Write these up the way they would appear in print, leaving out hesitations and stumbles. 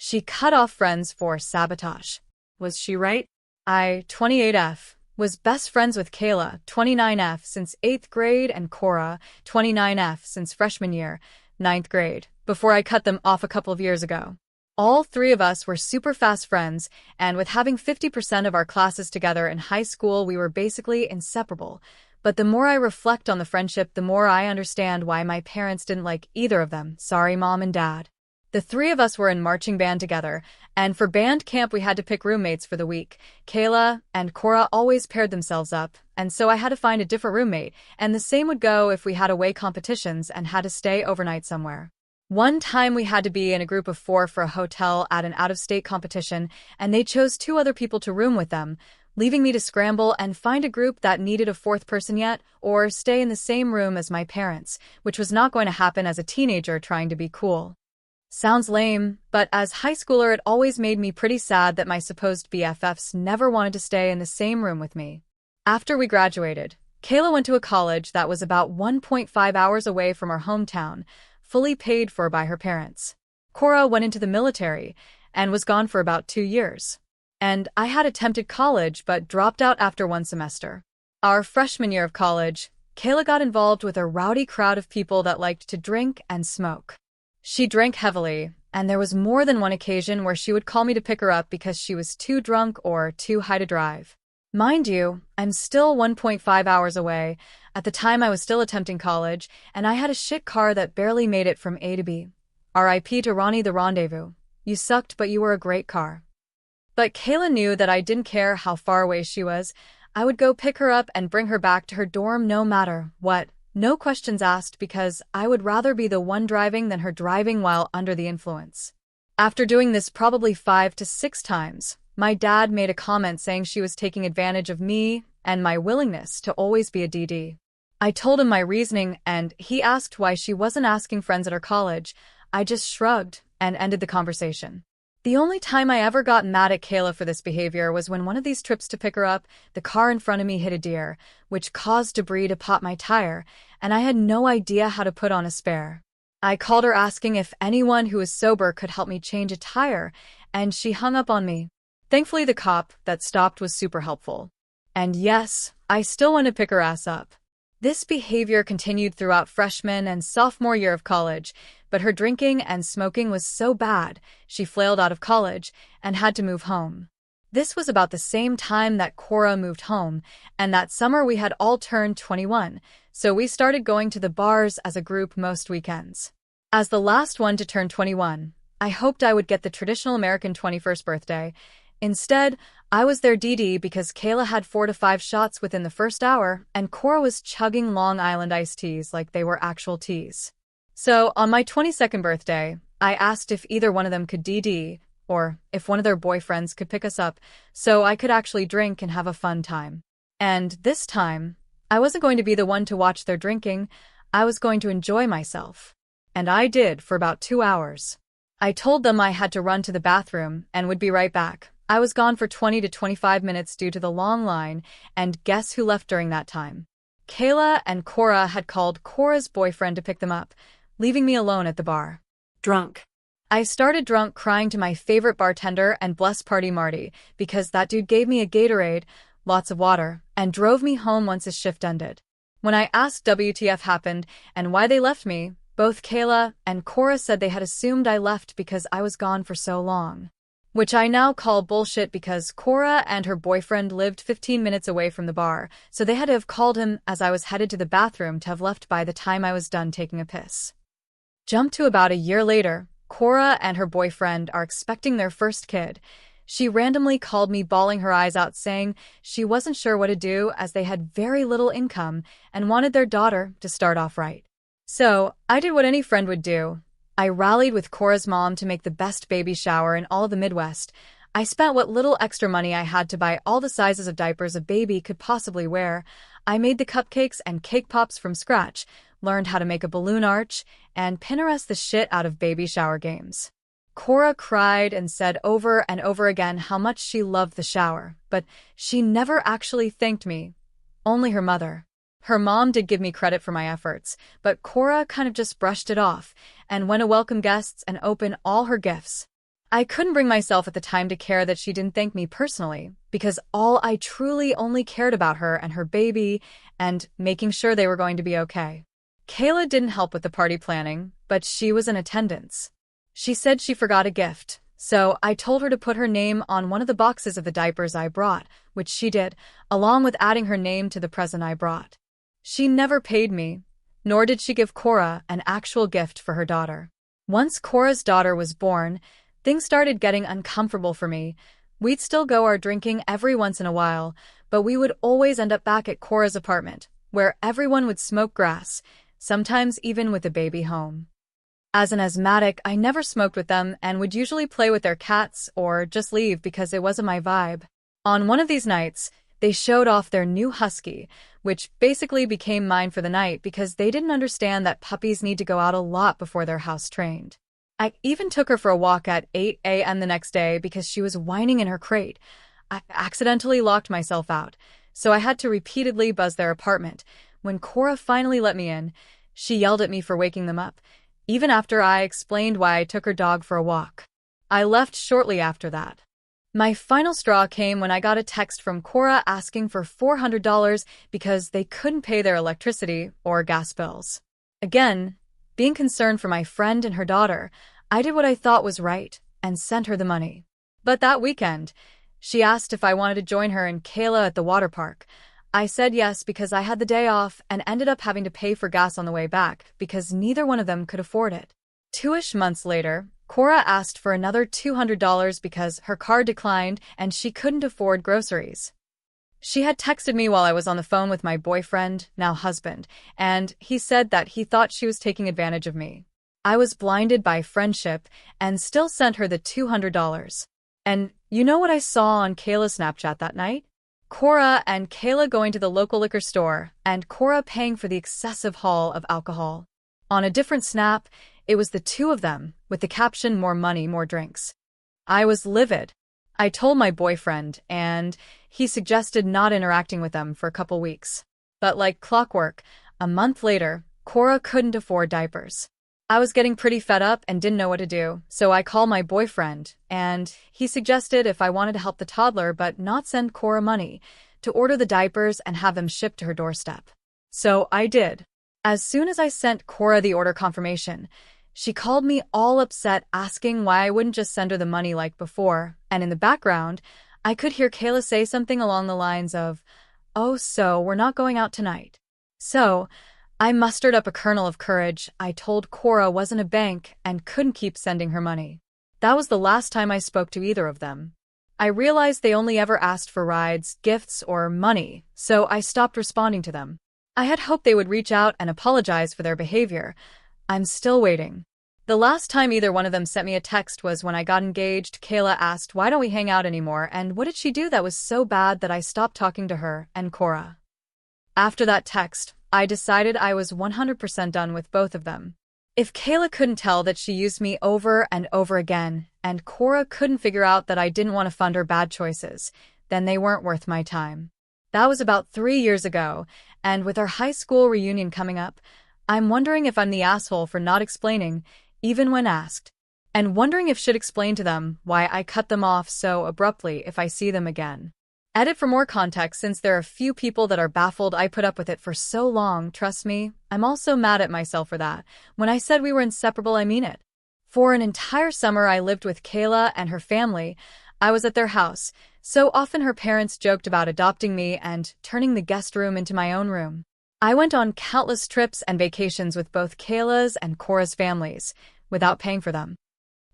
She cut off friends for sabotage. Was she right? I, 28F, was best friends with Kayla, 29F, since 8th grade and Cora, 29F, since freshman year, 9th grade, before I cut them off a couple of years ago. All three of us were super fast friends, and with having 50% of our classes together in high school, we were basically inseparable. But the more I reflect on the friendship, the more I understand why my parents didn't like either of them. Sorry, Mom and Dad. The three of us were in marching band together, and for band camp we had to pick roommates for the week. Kayla and Cora always paired themselves up, and so I had to find a different roommate, and the same would go if we had away competitions and had to stay overnight somewhere. One time we had to be in a group of 4 for a hotel at an out-of-state competition, and they chose 2 other people to room with them, leaving me to scramble and find a group that needed a 4th person yet, or stay in the same room as my parents, which was not going to happen as a teenager trying to be cool. Sounds lame, but as high schooler it always made me pretty sad that my supposed BFFs never wanted to stay in the same room with me. After we graduated, Kayla went to a college that was about 1.5 hours away from our hometown, fully paid for by her parents. Cora went into the military and was gone for about 2 years. And I had attempted college but dropped out after 1 semester. Our freshman year of college, Kayla got involved with a rowdy crowd of people that liked to drink and smoke. She drank heavily, and there was more than one occasion where she would call me to pick her up because she was too drunk or too high to drive. Mind you, I'm still 1.5 hours away. At the time I was still attempting college, and I had a shit car that barely made it from A to B. R.I.P. to Ronnie the Rendezvous. You sucked, but you were a great car. But Kayla knew that I didn't care how far away she was. I would go pick her up and bring her back to her dorm no matter what. No questions asked, because I would rather be the one driving than her driving while under the influence. After doing this probably 5 to 6 times, my dad made a comment saying she was taking advantage of me and my willingness to always be a DD. I told him my reasoning, and he asked why she wasn't asking friends at her college. I just shrugged and ended the conversation. The only time I ever got mad at Kayla for this behavior was when one of these trips to pick her up, the car in front of me hit a deer, which caused debris to pop my tire, and I had no idea how to put on a spare. I called her asking if anyone who was sober could help me change a tire, and she hung up on me. Thankfully, the cop that stopped was super helpful. And yes, I still want to pick her ass up. This behavior continued throughout freshman and sophomore year of college, but her drinking and smoking was so bad, she flailed out of college and had to move home. This was about the same time that Cora moved home, and that summer we had all turned 21, so we started going to the bars as a group most weekends. As the last one to turn 21, I hoped I would get the traditional American 21st birthday. Instead, I was their DD because Kayla had 4 to 5 shots within the first hour, and Cora was chugging Long Island iced teas like they were actual teas. So, on my 22nd birthday, I asked if either one of them could DD, or if one of their boyfriends could pick us up, so I could actually drink and have a fun time. And this time, I wasn't going to be the one to watch their drinking, I was going to enjoy myself. And I did for about 2 hours. I told them I had to run to the bathroom and would be right back. I was gone for 20 to 25 minutes due to the long line, and guess who left during that time? Kayla and Cora had called Cora's boyfriend to pick them up, leaving me alone at the bar. Drunk. I started drunk crying to my favorite bartender and Bless Party Marty, because that dude gave me a Gatorade, lots of water, and drove me home once his shift ended. When I asked WTF happened and why they left me, both Kayla and Cora said they had assumed I left because I was gone for so long. Which I now call bullshit because Cora and her boyfriend lived 15 minutes away from the bar, so they had to have called him as I was headed to the bathroom to have left by the time I was done taking a piss. Jump to about a year later, Cora and her boyfriend are expecting their first kid. She randomly called me bawling her eyes out saying she wasn't sure what to do as they had very little income and wanted their daughter to start off right. So, I did what any friend would do. I rallied with Cora's mom to make the best baby shower in all of the Midwest. I spent what little extra money I had to buy all the sizes of diapers a baby could possibly wear. I made the cupcakes and cake pops from scratch, learned how to make a balloon arch, and Pinterest the shit out of baby shower games. Cora cried and said over and over again how much she loved the shower, but she never actually thanked me. Only her mother. Her mom did give me credit for my efforts, but Cora kind of just brushed it off and went to welcome guests and open all her gifts. I couldn't bring myself at the time to care that she didn't thank me personally, because all I truly only cared about her and her baby and making sure they were going to be okay. Kayla didn't help with the party planning, but she was in attendance. She said she forgot a gift, so I told her to put her name on one of the boxes of the diapers I brought, which she did, along with adding her name to the present I brought. She never paid me, nor did she give Cora an actual gift for her daughter. Once Cora's daughter was born, things started getting uncomfortable for me. We'd still go out drinking every once in a while, but we would always end up back at Cora's apartment, where everyone would smoke grass, sometimes even with the baby home. As an asthmatic, I never smoked with them and would usually play with their cats or just leave because it wasn't my vibe. On one of these nights, they showed off their new husky, which basically became mine for the night because they didn't understand that puppies need to go out a lot before they're house-trained. I even took her for a walk at 8 a.m. the next day because she was whining in her crate. I accidentally locked myself out, so I had to repeatedly buzz their apartment. When Cora finally let me in, she yelled at me for waking them up, even after I explained why I took her dog for a walk. I left shortly after that. My final straw came when I got a text from Cora asking for $400 because they couldn't pay their electricity or gas bills. Again, being concerned for my friend and her daughter, I did what I thought was right and sent her the money. But that weekend, she asked if I wanted to join her and Kayla at the water park. I said yes because I had the day off and ended up having to pay for gas on the way back because neither one of them could afford it. 2-ish months later, Cora asked for another $200 because her card declined and she couldn't afford groceries. She had texted me while I was on the phone with my boyfriend, now husband, and he said that he thought she was taking advantage of me. I was blinded by friendship and still sent her the $200. And you know what I saw on Kayla's Snapchat that night? Cora and Kayla going to the local liquor store and Cora paying for the excessive haul of alcohol. On a different snap, it was the two of them, with the caption, "More money, more drinks." I was livid. I told my boyfriend, and he suggested not interacting with them for a couple weeks. But like clockwork, a month later, Cora couldn't afford diapers. I was getting pretty fed up and didn't know what to do, so I called my boyfriend, and he suggested if I wanted to help the toddler but not send Cora money, to order the diapers and have them shipped to her doorstep. So I did. As soon as I sent Cora the order confirmation, she called me all upset asking why I wouldn't just send her the money like before, and in the background, I could hear Kayla say something along the lines of, "Oh, so we're not going out tonight." So I mustered up a kernel of courage. I told Cora wasn't a bank and couldn't keep sending her money. That was the last time I spoke to either of them. I realized they only ever asked for rides, gifts, or money, so I stopped responding to them. I had hoped they would reach out and apologize for their behavior. I'm still waiting. The last time either one of them sent me a text was when I got engaged. Kayla asked, "Why don't we hang out anymore?" And what did she do that was so bad that I stopped talking to her and Cora? After that text, I decided I was 100% done with both of them. If Kayla couldn't tell that she used me over and over again, and Cora couldn't figure out that I didn't want to fund her bad choices, then they weren't worth my time. That was about 3 years ago, and with our high school reunion coming up, I'm wondering if I'm the asshole for not explaining, even when asked, and wondering if should explain to them why I cut them off so abruptly if I see them again. Edit for more context since there are a few people that are baffled I put up with it for so long. Trust me, I'm also mad at myself for that. When I said we were inseparable, I mean it. For an entire summer I lived with Kayla and her family. I was at their house. So often her parents joked about adopting me and turning the guest room into my own room. I went on countless trips and vacations with both Kayla's and Cora's families, without paying for them.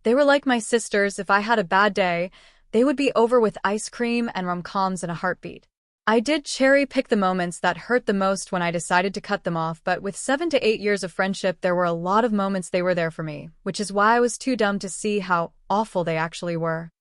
They were like my sisters. If I had a bad day, they would be over with ice cream and rom-coms in a heartbeat. I did cherry-pick the moments that hurt the most when I decided to cut them off, but with 7 to 8 years of friendship, there were a lot of moments they were there for me, which is why I was too dumb to see how awful they actually were.